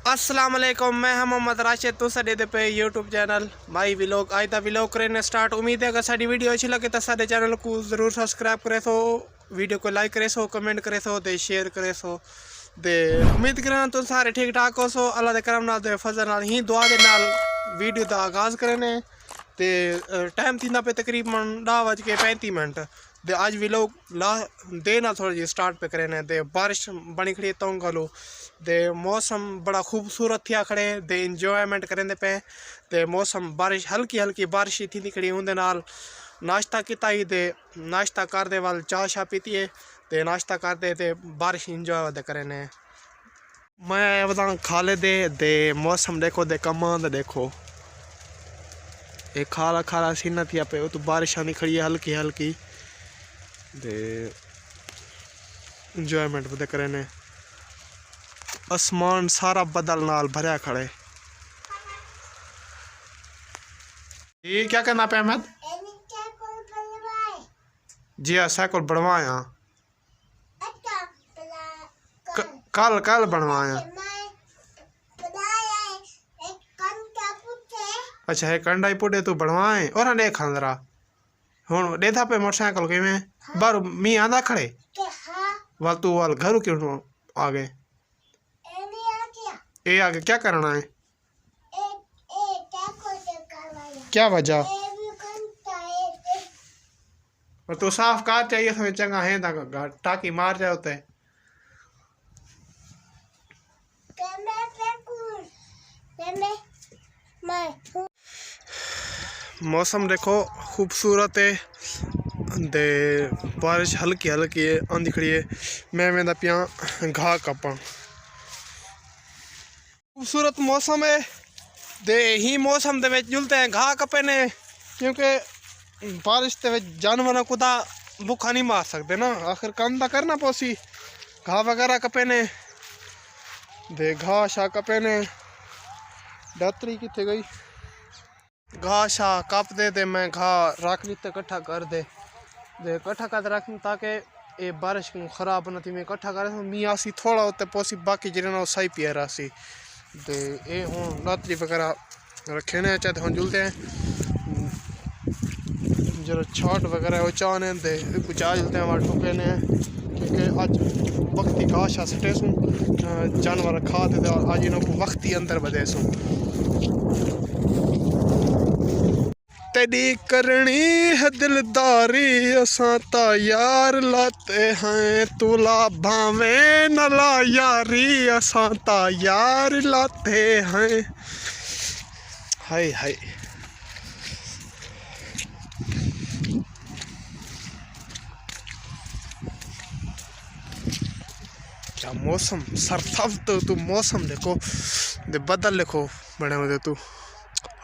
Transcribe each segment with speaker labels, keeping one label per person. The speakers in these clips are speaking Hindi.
Speaker 1: अस्सलाम वालेकुम, मैं हम मोहम्मद राशिद तो साडे दे पे यूट्यूब चैनल माई विलोग आज दा विलोग करने स्टार्ट। उम्मीद है अगर साडी वीडियो अच्छी लगे तो साडे चैनल को ज़रूर सब्सक्राइब करे सो, वीडियो को लाइक करे सो, कमेंट करे सो ते शेयर करे सो। दे उम्मीद करना तुम सारे ठीक ठाक हो सो। अल्लाह दे करम नाल ते फजल नाल ही दुआ दे नाल वीडियो दा आगाज़ करने ते टाइम थी पे तकरीबन 10:35 दे आज विलोग ला देना थोड़ी जी स्टार्ट पे करे दे बारिश बनी खड़ी तो गलो दे मौसम बड़ा खूबसूरत थिया खड़े दे इंजॉयमेंट करें पे ते मौसम बारिश हल्की हल्की बारिश थी खड़ी उनके नाल नाश्ता किता ही दे नाश्ता कर दे वाल चाह शाह पीती है ते नाश्ता कर दे ते बारिश इंजॉय दे करे ने मैं बता खाले दे मौसम देखो दे कमांद देखो एक खाला खाला सीना थिया पे तो बारिश आनी खड़ी है हल्की हल्की दे इंजॉयमेंट बदे करे ने आसमान सारा बदल नाल भरया खड़े। ये क्या करना पे अहमद? जी हाँ साइकिल बनवाया कल कल बनवाया। अच्छा है कंडा ही पुटे तू बनवाए और ने खंदरा हुन देथा पे मोटरसाइकिल के में बार मी आंदा खड़े वाल तू वाल घर क्यों आ गए ए आगे क्या करना है क्या वजह और तू साफ कार चाहिए हमें चंगा है टाकी मार जाए होते मौसम देखो खूबसूरत है दे बारिश हल्की हल्की है आंधी खड़ी है मैं पिया घा कपा खूबसूरत मौसम है दे ही मौसम दे जुलते हैं घा कपे ने क्योंकि बारिश दे जानवर को भूखा नहीं मार सकते ना आखिर काम तो करना पोसी घा वगैरह कपे ने दे घा शा कपे ने दातरी किथे गई घा शा कप दे मैं घा रख ली इकट्ठा कर दे इकट्ठा कर रख ताकि ये बारिश को खराब न थी मैं इकट्ठा कर मी आसी थोड़ा होते पोसी बाकी जिन्हें सही पिया रासी दे ये हूँ दातरी वगैरह रखे ने चाहे हम जुलते हैं जो छाट वगैरह वो चाहने दे कुछ आ जुलते हैं वहाँ टुके ने क्योंकि आज वक्ती घा शा सटे सूँ जानवर खा दे आज इन्हों को वक्ती अंदर बदे सूँ तेरी करनी है दिलदारी असां ता यार लाते हैं तुला भावे नला यारी असां ता यार लाते हैं। हाय हाय क्या मौसम सरथव तो तू मौसम देखो दे बदल देखो बड़े मजे तू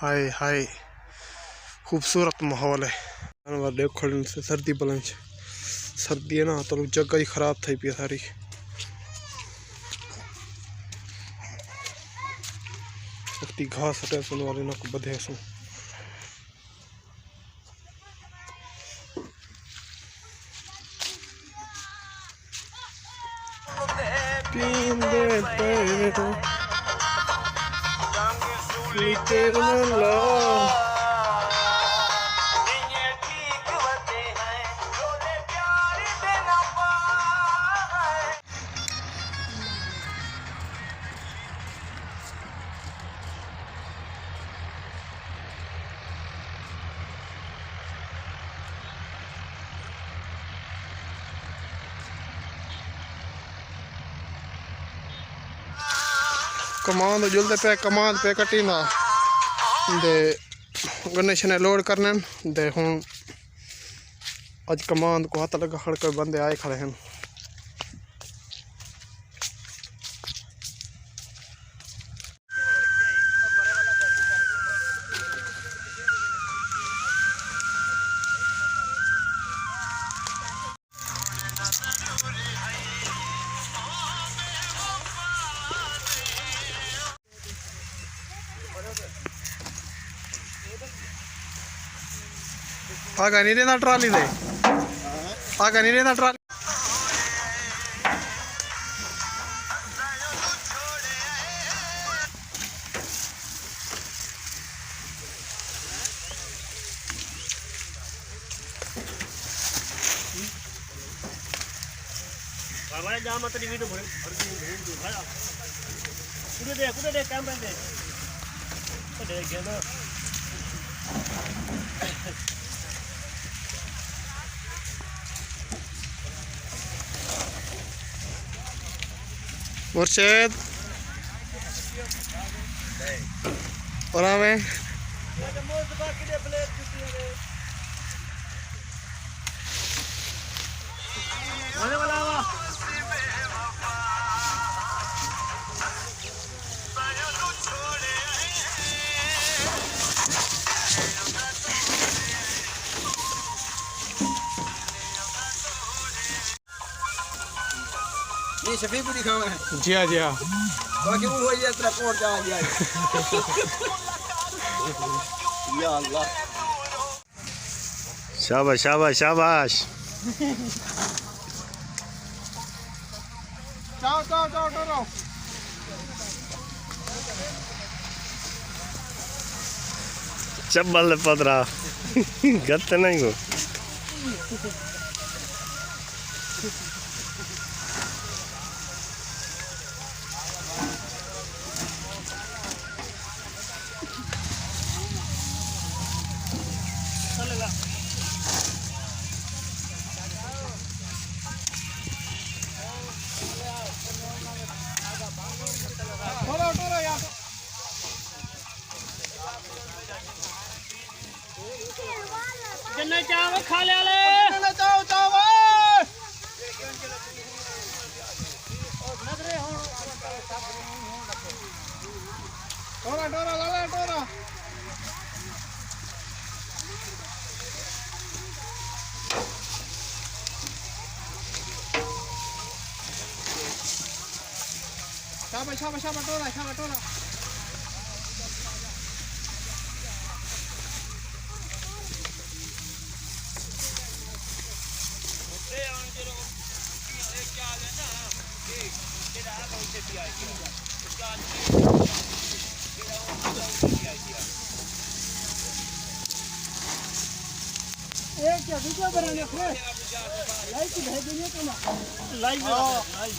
Speaker 1: हाय हाय खूबसूरत माहौल है जानवर देखो से सर्दी बलंच सर्दी है ना तो जगह ही खराब थी पी सारी घास हटे सुन वाले ना को बधे सु कमांड जुलते पे कमांड पे कटी ना दे गणेश ने लोड करने दे हूँ आज कमांड को हाथ लगा खड़ कर बंदे आए खड़े हैं। आगा नहीं रहना ट्राली दे आगा नहीं रहना ट्राली
Speaker 2: हमारे जहाँ मत वीडियो भर कुछ दे कैमरे दे तो देख गया ना
Speaker 1: मुर्शद और हमें
Speaker 3: ये शफीक को दिखाओ है
Speaker 1: जी हाँ
Speaker 3: बाकी वो हो जाए तेरा कोट जा गया या अल्लाह
Speaker 2: शाबाश शाबाश शाबाश
Speaker 1: जाओ जाओ जाओ जाओ
Speaker 2: चब्बल पदरा गत नहीं हो जिन्ने चाव खा ले ले
Speaker 1: जाओ जाओ टोरा टोरा ला टोरा शाबाश शाबाश टोरा टोरा एक क्या वीडियो बनाने को लाइक भेजने को ना
Speaker 2: लाइव लाइव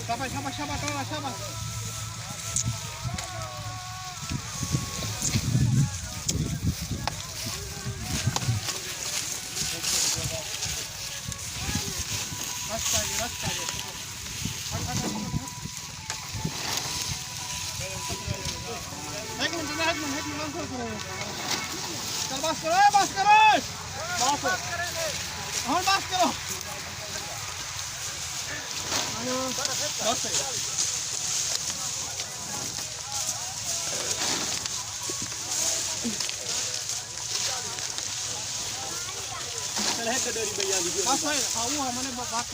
Speaker 1: शाबाश शाबाश टोरा शाबाश चल बस करो और बस करो बस हाँ वो हमने बात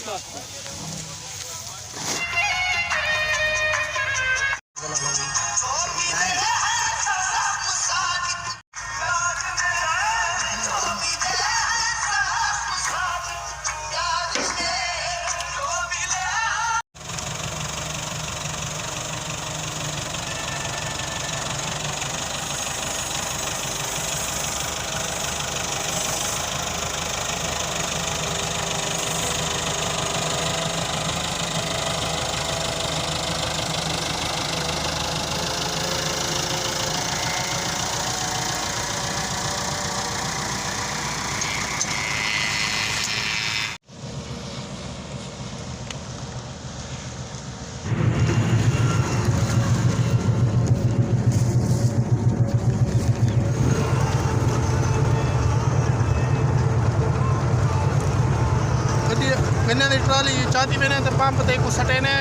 Speaker 1: की गन्ने की ट्राली चाहती मैंने तो पंप ते को सटे ने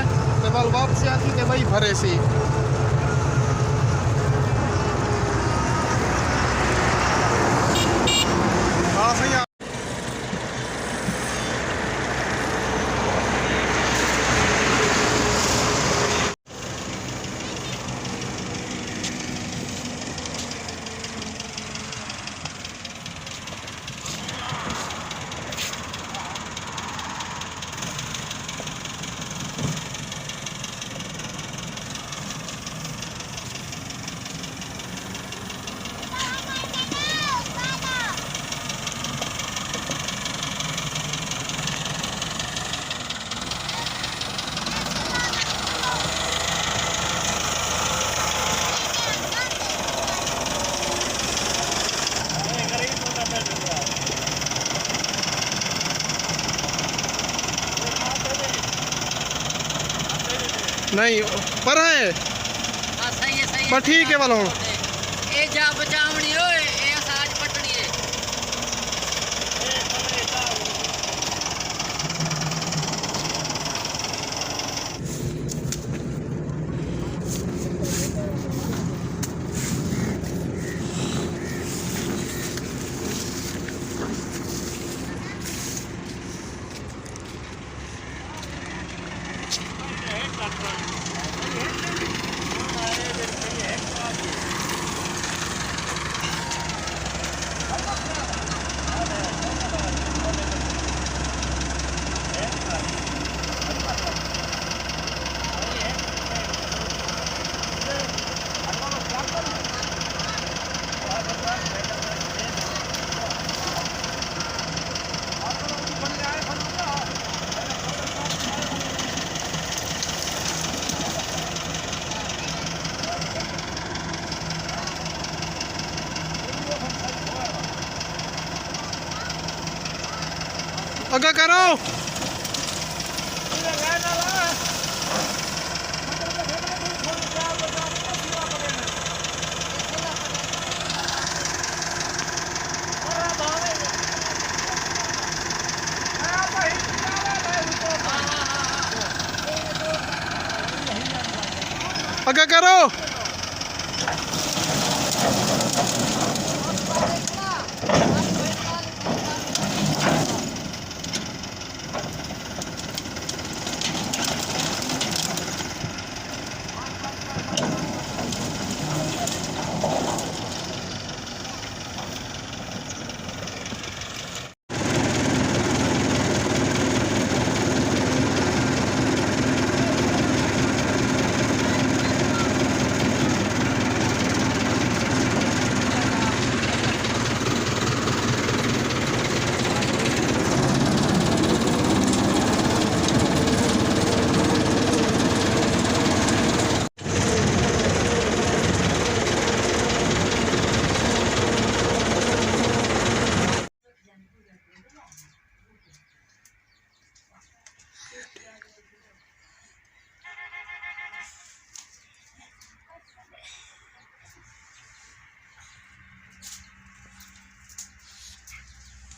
Speaker 1: तो बल वापस आती ते वही भरे सी हाँ सही नहीं पर है
Speaker 4: हाँ सही है सही है
Speaker 1: पर ठीक है वालों
Speaker 4: ये जा बचावनी ओए ये साज पटनी है
Speaker 1: आगे करो आगे करो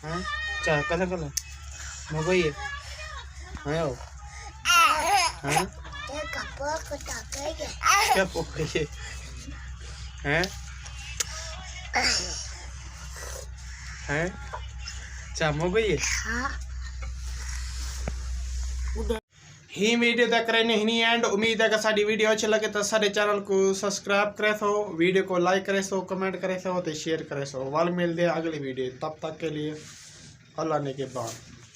Speaker 1: हाँ चाह कला कला मोबाइल है हाँ हाँ क्या पोखरी है हैं चाह मोबाइल ही वीडियो देख रहे नहीं एंड उम्मीद है कि साड़ी वीडियो अच्छी लगे तो सारे चैनल को सब्सक्राइब करे सो वीडियो को लाइक करे सो कमेंट करे सो तो शेयर करे सो वाल मिल दे अगली वीडियो तब तक के लिए अल्लाह ने के बाद